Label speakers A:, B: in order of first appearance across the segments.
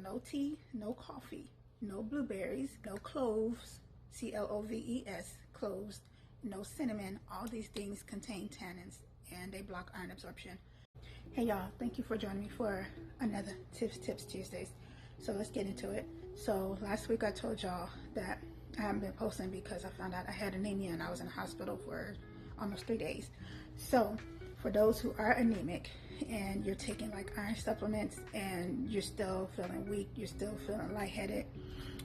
A: no tea, no coffee, no blueberries, no cloves, cloves, cloves, no cinnamon. All these things contain tannins and they block iron absorption. Hey y'all, thank you for joining me for another Tips Tuesdays. So let's get into it. So last week I told y'all that I haven't been posting because I found out I had anemia and I was in the hospital for almost 3 days. So for those who are anemic and you're taking like iron supplements and you're still feeling weak, you're still feeling lightheaded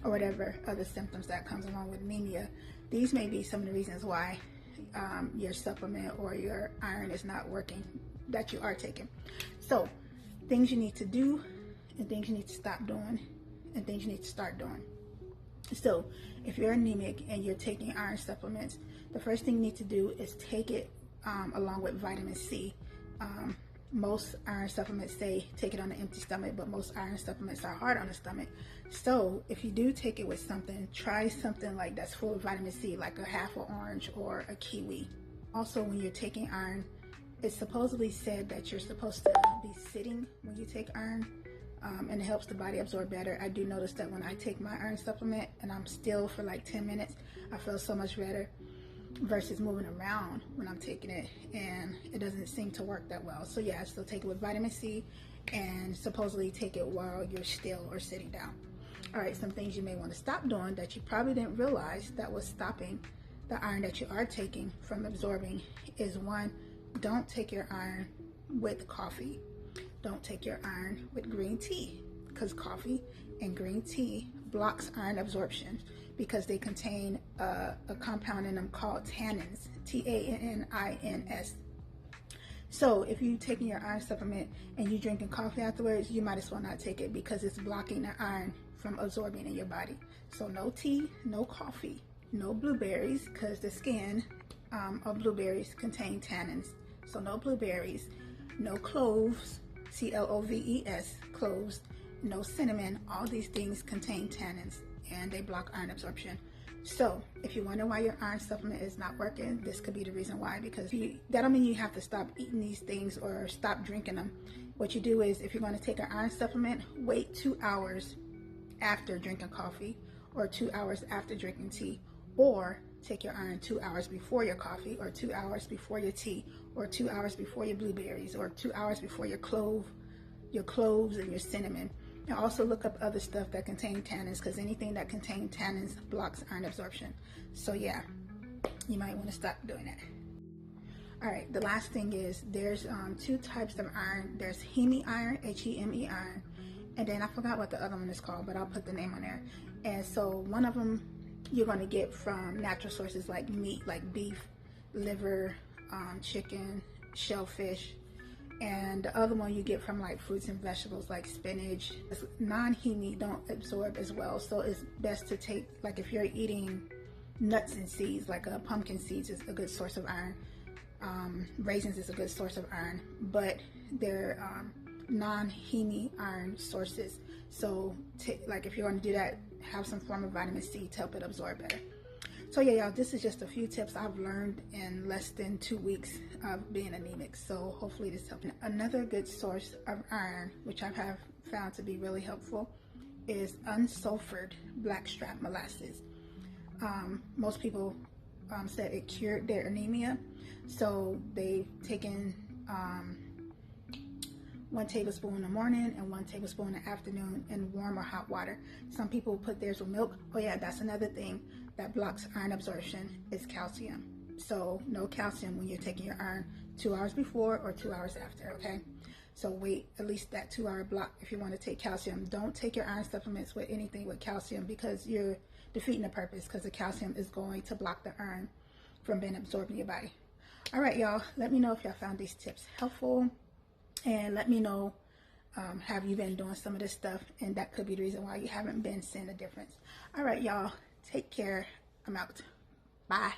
A: or whatever other symptoms that comes along with anemia, these may be some of the reasons why your supplement or your iron is not working that you are taking. So things you need to do and things you need to stop doing and things you need to start doing. So if you're anemic and you're taking iron supplements, the first thing you need to do is take it along with vitamin C. Most iron supplements say take it on an empty stomach, but most iron supplements are hard on the stomach. So if you do take it with something, try something like that's full of vitamin C, like a half an orange or a kiwi. Also, when you're taking iron, it's supposedly said that you're supposed to be sitting when you take iron, and it helps the body absorb better. I do notice that when I take my iron supplement and I'm still for like 10 minutes, I feel so much better versus moving around when I'm taking it, and it doesn't seem to work that well. So yeah, still take it with vitamin C and supposedly take it while you're still or sitting down. All right, some things you may want to stop doing that you probably didn't realize that was stopping the iron that you are taking from absorbing is: one, don't take your iron with coffee. Don't take your iron with green tea, because coffee and green tea blocks iron absorption because they contain a compound in them called tannins, T-A-N-N-I-N-S. So if you're taking your iron supplement and you're drinking coffee afterwards, you might as well not take it because it's blocking the iron from absorbing in your body. So no tea, no coffee, no blueberries, because the skin of blueberries contain tannins. So no blueberries, no cloves, C-L-O-V-E-S, cloves, no cinnamon. All these things contain tannins and they block iron absorption. So if you wonder why your iron supplement is not working, this could be the reason why, because that don't mean you have to stop eating these things or stop drinking them. What you do is, if you're going to take an iron supplement, wait 2 hours after drinking coffee or 2 hours after drinking tea, or take your iron 2 hours before your coffee or 2 hours before your tea or 2 hours before your blueberries or 2 hours before your cloves and your cinnamon. And also look up other stuff that contain tannins, because anything that contains tannins blocks iron absorption. So yeah, you might want to stop doing that. All right, the last thing is there's two types of iron. There's heme iron, H-E-M-E iron, and then I forgot what the other one is called, but I'll put the name on there. And so one of them you're going to get from natural sources like meat, like beef, liver, chicken, shellfish. And the other one you get from like fruits and vegetables like spinach. Non-heme don't absorb as well, so it's best to take, like if you're eating nuts and seeds, like pumpkin seeds is a good source of iron. Raisins is a good source of iron, but they're non-heme iron sources. So like if you're going to do that, have some form of vitamin C to help it absorb better. So yeah, y'all, this is just a few tips I've learned in less than 2 weeks of being anemic. So hopefully this helps. Another good source of iron, which I have found to be really helpful, is unsulfured blackstrap molasses. Most people said it cured their anemia. So they've taken 1 tablespoon in the morning and 1 tablespoon in the afternoon in warm or hot water. Some people put theirs with milk. Oh yeah, that's another thing that blocks iron absorption is calcium. So no calcium when you're taking your iron 2 hours before or 2 hours after, okay? So wait at least that 2 hour block if you want to take calcium. Don't take your iron supplements with anything with calcium, because you're defeating the purpose, because the calcium is going to block the iron from being absorbed in your body. All right, y'all, let me know if y'all found these tips helpful, and let me know, have you been doing some of this stuff, and that could be the reason why you haven't been seeing a difference. All right, y'all, take care. I'm out. Bye.